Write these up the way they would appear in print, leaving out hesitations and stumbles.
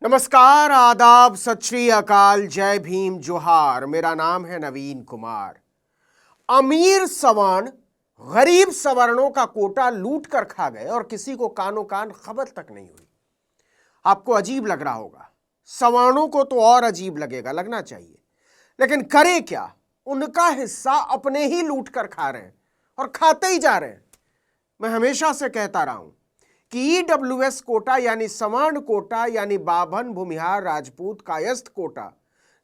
नमस्कार, आदाब, सत श्री अकाल, जय भीम, जोहार। मेरा नाम है नवीन कुमार। अमीर सवर्ण गरीब सवर्णों का कोटा लूट कर खा गए और किसी को कानो कान खबर तक नहीं हुई। आपको अजीब लग रहा होगा, सवर्णों को तो और अजीब लगेगा, लगना चाहिए, लेकिन करे क्या, उनका हिस्सा अपने ही लूट कर खा रहे हैं और खाते ही जा रहे हैं। मैं हमेशा से कहता रहा हूं कि ईडब्ल्यूएस कोटा यानी सवर्ण कोटा यानी बाभन, भूमिहार, राजपूत, कायस्थ कोटा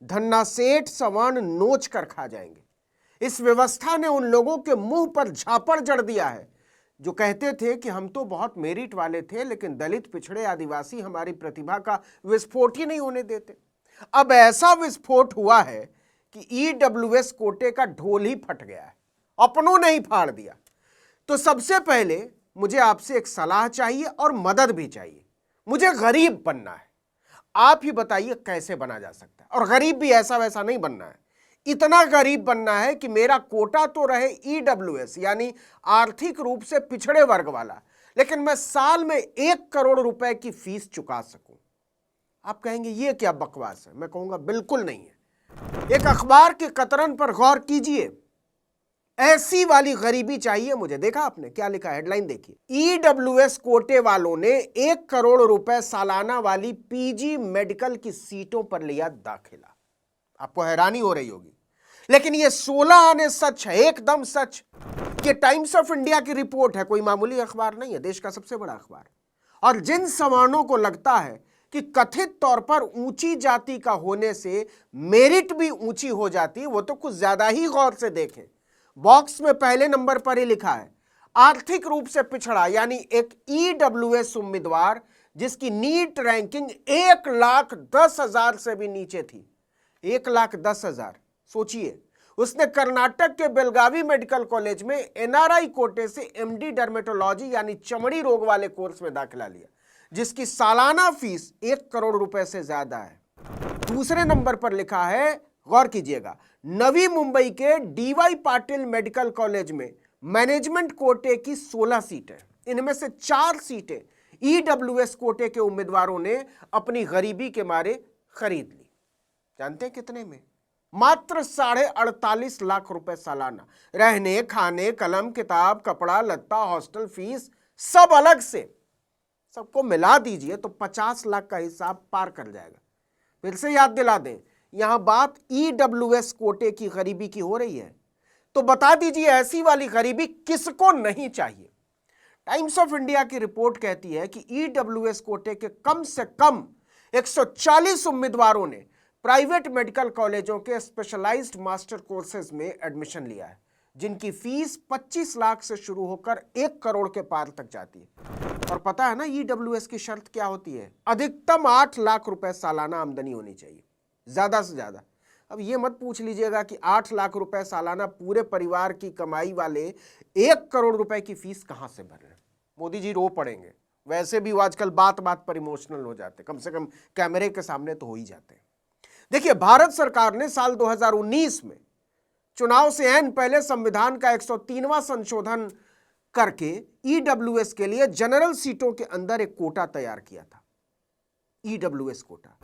धन्ना सेठ सवर्ण नोच कर खा जाएंगे। इस व्यवस्था ने उन लोगों के मुंह पर झापड़ जड़ दिया है जो कहते थे कि हम तो बहुत मेरिट वाले थे, लेकिन दलित, पिछड़े, आदिवासी हमारी प्रतिभा का विस्फोट ही नहीं होने देते। अब ऐसा विस्फोट हुआ है कि ईडब्ल्यूएस कोटे का ढोल ही फट गया है, अपनों ने ही फाड़ दिया। तो सबसे पहले मुझे आपसे एक सलाह चाहिए और मदद भी चाहिए। मुझे गरीब बनना है, आप ही बताइए कैसे बना जा सकता है। और गरीब भी ऐसा वैसा नहीं बनना है, इतना गरीब बनना है कि मेरा कोटा तो रहे ईडब्ल्यूएस यानी आर्थिक रूप से पिछड़े वर्ग वाला, लेकिन मैं साल में 1 करोड़ रुपए की फीस चुका सकूं। आप कहेंगे ये क्या बकवास है, मैं कहूंगा बिल्कुल नहीं है। एक अखबार के कतरन पर गौर कीजिए, ऐसी वाली गरीबी चाहिए मुझे। देखा आपने क्या लिखा, हेडलाइन देखिए, ईडब्ल्यूएस कोटे वालों ने 1 करोड़ रुपए सालाना वाली पीजी मेडिकल की सीटों पर लिया दाखिला। आपको हैरानी हो रही होगी, लेकिन ये 16 आने सच है, एकदम सच। ये टाइम्स ऑफ इंडिया की रिपोर्ट है, कोई मामूली अखबार नहीं है, देश का सबसे बड़ा अखबार। और जिन सवर्णों को लगता है कि कथित तौर पर ऊंची जाति का होने से मेरिट भी ऊंची हो जाती है, वो तो कुछ ज्यादा ही गौर से देखें। बॉक्स में पहले नंबर पर ही लिखा है आर्थिक रूप से पिछड़ा यानी एक ईडब्ल्यूएस उम्मीदवार जिसकी नीट रैंकिंग 1,10,000 से भी नीचे थी। 1,10,000। सोचिए, उसने कर्नाटक के बेलगावी मेडिकल कॉलेज में एनआरआई कोटे से एमडी डर्मेटोलॉजी यानी चमड़ी रोग वाले कोर्स में दाखिला लिया, जिसकी सालाना फीस 1 करोड़ रुपए से ज्यादा है। दूसरे नंबर पर लिखा है, गौर कीजिएगा, नवी मुंबई के डीवाई पाटिल मेडिकल कॉलेज में मैनेजमेंट कोटे की 16 सीटें, इनमें से 4 सीटें ईडब्ल्यूएस कोटे के उम्मीदवारों ने अपनी गरीबी के मारे खरीद ली। जानते हैं कितने में? मात्र 48.5 लाख रुपए सालाना। रहने, खाने, कलम, किताब, कपड़ा, लत्ता, हॉस्टल फीस सब अलग से। सबको मिला दीजिए तो 50 लाख का हिसाब पार कर जाएगा। फिर से याद दिला दें, यहां बात ईडब्ल्यूएस कोटे की गरीबी की हो रही है, तो बता दीजिए ऐसी वाली गरीबी किसको नहीं चाहिए। टाइम्स ऑफ इंडिया की रिपोर्ट कहती है कि ईडब्ल्यूएस कोटे के कम से कम 140 उम्मीदवारों ने प्राइवेट मेडिकल कॉलेजों के स्पेशलाइज्ड मास्टर कोर्सेज में एडमिशन लिया है, जिनकी फीस 25 लाख से शुरू होकर 1 करोड़ के पार तक जाती है। और पता है ना ईडब्ल्यूएस की शर्त क्या होती है? अधिकतम 8 लाख रुपए सालाना आमदनी होनी चाहिए, ज्यादा से ज्यादा। अब ये मत पूछ लीजिएगा कि 8 लाख रुपए सालाना पूरे परिवार की कमाई वाले 1 करोड़ रुपए की फीस कहां से भर रहे हैं। मोदी जी रो पड़ेंगे, वैसे भी वो आजकल बात बात पर इमोशनल हो जाते, कम से कम कैमरे के सामने तो हो ही जाते हैं। देखिए, भारत सरकार ने साल 2019 में चुनाव से ऐन पहले संविधान का 103वां संशोधन करके ईडब्ल्यूएस के लिए जनरल सीटों के अंदर एक कोटा तैयार किया था, ईडब्ल्यूएस कोटा।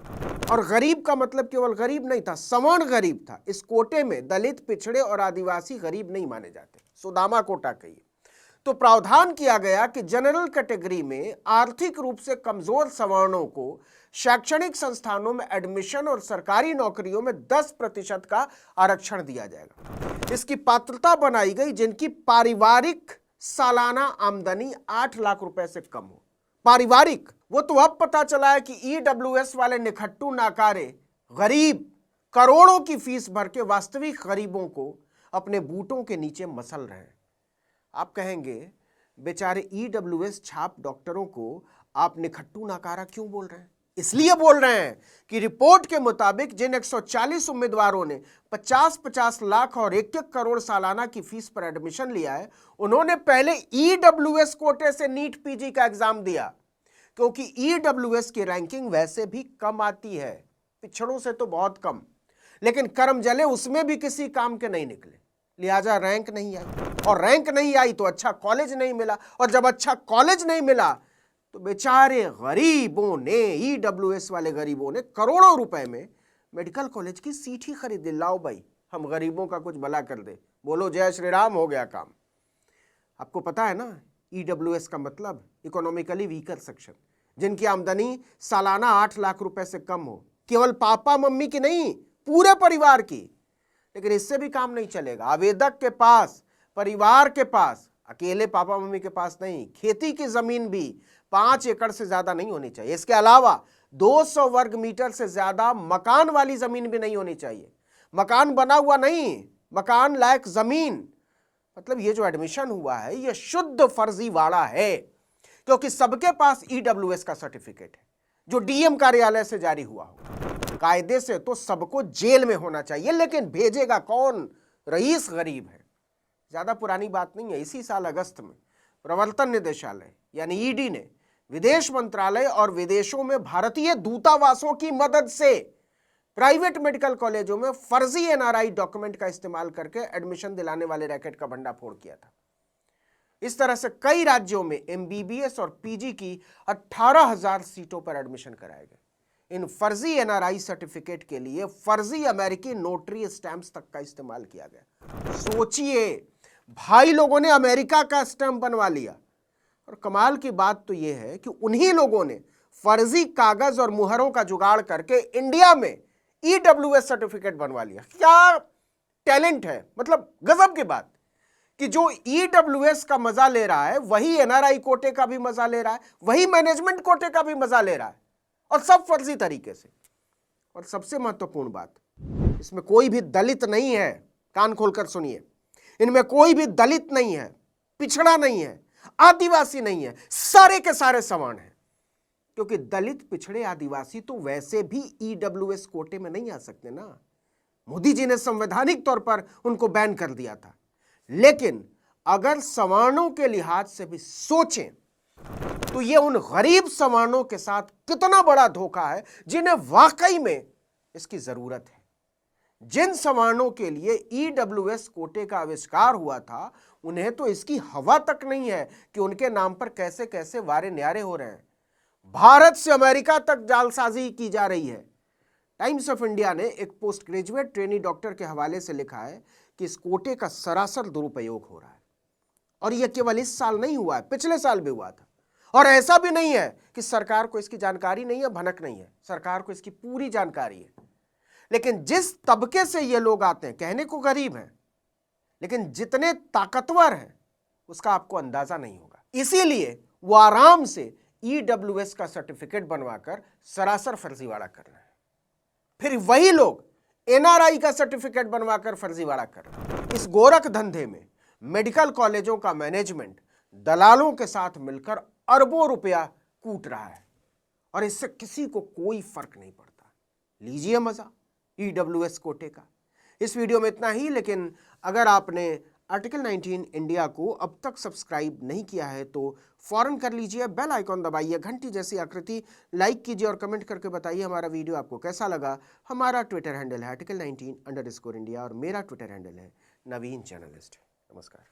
और गरीब का मतलब केवल गरीब नहीं था, सवर्ण गरीब था। इस कोटे में दलित, पिछड़े और आदिवासी गरीब नहीं माने जाते, सुदामा कोटा कहिए। तो प्रावधान किया गया कि जनरल कैटेगरी में आर्थिक रूप से कमजोर सवर्णों को शैक्षणिक संस्थानों में एडमिशन और सरकारी नौकरियों में 10% का आरक्षण दिया जाएगा। इसकी पात्रता बनाई गई जिनकी पारिवारिक सालाना आमदनी 8 लाख रुपए से कम हो। पारिवारिक, वो तो अब पता चला है कि ईडब्ल्यूएस वाले निखट्टू नाकारे गरीब करोड़ों की फीस भर के वास्तविक गरीबों को अपने बूटों के नीचे मसल रहे हैं। आप कहेंगे बेचारे ईडब्ल्यूएस छाप डॉक्टरों को आप निखट्टू नाकारा क्यों बोल रहे हैं? इसलिए बोल रहे हैं कि रिपोर्ट के मुताबिक जिन 140 उम्मीदवारों ने 50-50 लाख और 1-1 करोड़ सालाना की फीस पर एडमिशन लिया है, उन्होंने पहले ईडब्ल्यूएस कोटे से नीट पीजी का एग्जाम दिया, क्योंकि ईडब्ल्यूएस की रैंकिंग वैसे भी कम आती है, पिछड़ों से तो बहुत कम, लेकिन कर्म जले उसमें भी किसी काम के नहीं निकले, लिहाजा रैंक नहीं आई। और रैंक नहीं आई तो अच्छा कॉलेज नहीं मिला, और जब अच्छा कॉलेज नहीं मिला तो बेचारे गरीबों ने, ईडब्ल्यूएस वाले गरीबों ने करोड़ों रुपए में मेडिकल कॉलेज की सीट ही खरीद ली। लाओ भाई, हम गरीबों का कुछ भला कर दे, बोलो जय श्री राम, हो गया काम। आपको पता है ना, ईडब्ल्यूएस का मतलब इकोनॉमिकली वीकर सेक्शन, जिनकी आमदनी सालाना 8 लाख रुपए से कम हो, केवल पापा मम्मी की नहीं, पूरे परिवार की। लेकिन इससे भी काम नहीं चलेगा। आवेदक के पास, परिवार के पास, अकेले पापा मम्मी के पास नहीं, खेती की जमीन भी 5 एकड़ से ज्यादा नहीं होनी चाहिए। इसके अलावा 200 वर्ग मीटर से ज्यादा मकान वाली जमीन भी नहीं होनी चाहिए। मकान बना हुआ नहीं, मकान लायक जमीन। मतलब ये जो एडमिशन हुआ है ये शुद्ध फर्जीवाड़ा है, क्योंकि सबके पास ईडब्ल्यूएस का सर्टिफिकेट है जो डीएम कार्यालय से जारी हुआ हो। कायदे से तो सबको जेल में होना चाहिए, लेकिन भेजेगा कौन? रईस गरीब है। ज्यादा पुरानी बात नहीं है, इसी साल अगस्त में प्रवर्तन निदेशालय यानी ईडी ने विदेश मंत्रालय और विदेशों में भारतीय दूतावासों की मदद से प्राइवेट मेडिकल कॉलेजों में फर्जी एनआरआई डॉक्यूमेंट का इस्तेमाल करके एडमिशन दिलाने वाले रैकेट का भंडाफोड़ किया था। इस तरह से कई राज्यों में एमबीबीएस और पीजी की 18,000 सीटों पर एडमिशन कराए गए। इन फर्जी एनआरआई सर्टिफिकेट के लिए फर्जी अमेरिकी नोटरी स्टैंप्स तक का इस्तेमाल किया गया। सोचिए, भाई लोगों ने अमेरिका का स्टैंप बनवा लिया। और कमाल की बात तो यह है कि उन्हीं लोगों ने फर्जी कागज और मुहरों का जुगाड़ करके इंडिया में ईडब्ल्यूएस सर्टिफिकेट बनवा लिया। क्या टैलेंट है, मतलब गजब की बात कि जो ईडब्ल्यूएस का मजा ले रहा है वही एनआरआई कोटे का भी मजा ले रहा है, वही मैनेजमेंट कोटे का भी मजा ले रहा है, और सब फर्जी तरीके से। और सबसे महत्वपूर्ण बात, इसमें कोई भी दलित नहीं है। कान खोलकर सुनिए, इनमें कोई भी दलित नहीं है, पिछड़ा नहीं है, आदिवासी नहीं है, सारे के सारे समान हैं। क्योंकि दलित, पिछड़े, आदिवासी तो वैसे भी ईडब्ल्यूएस कोटे में नहीं आ सकते ना। मोदी जी ने संवैधानिक तौर पर उनको बैन कर दिया था। लेकिन अगर सवर्णों के लिहाज से भी सोचें तो यह उन गरीब सवर्णों के साथ कितना बड़ा धोखा है जिन्हें वाकई में इसकी जरूरत है। जिन सवर्णों के लिए ईडब्ल्यूएस कोटे का आविष्कार हुआ था, उन्हें तो इसकी हवा तक नहीं है कि उनके नाम पर कैसे कैसे वारे न्यारे हो रहे हैं। भारत से अमेरिका तक जालसाजी की जा रही है। टाइम्स ऑफ इंडिया ने एक पोस्ट ग्रेजुएट ट्रेनी डॉक्टर के हवाले से लिखा है कि इस कोटे का सरासर दुरुपयोग हो रहा है। और यह केवल इस साल नहीं हुआ है, पिछले साल भी हुआ था। और ऐसा भी नहीं है कि सरकार को इसकी जानकारी नहीं है, भनक नहीं है। सरकार को इसकी पूरी जानकारी है। लेकिन जिस तबके से ये लोग आते हैं, कहने को गरीब हैं, लेकिन जितने ताकतवर हैं उसका आपको अंदाजा नहीं होगा। इसीलिए वो आराम से ईडब्ल्यूएस का सर्टिफिकेट बनवाकर सरासर फर्जीवाड़ा कर रहे हैं। फिर वही लोग एनआरआई का सर्टिफिकेट बनवाकर फर्जीवाड़ा कर रहे हैं। इस गोरख धंधे में मेडिकल कॉलेजों का मैनेजमेंट दलालों के साथ मिलकर अरबों रुपया कूट रहा है, और इससे किसी को कोई फर्क नहीं पड़ता। लीजिए मजा ईडब्ल्यूएस कोटे का। इस वीडियो में इतना ही, लेकिन अगर आपने आर्टिकल 19 इंडिया को अब तक सब्सक्राइब नहीं किया है तो फौरन कर लीजिए, बेल आइकॉन दबाइए, घंटी जैसी आकृति लाइक कीजिए और कमेंट करके बताइए हमारा वीडियो आपको कैसा लगा। हमारा ट्विटर हैंडल है article19_India और मेरा ट्विटर हैंडल है नवीन जर्नलिस्ट। नमस्कार।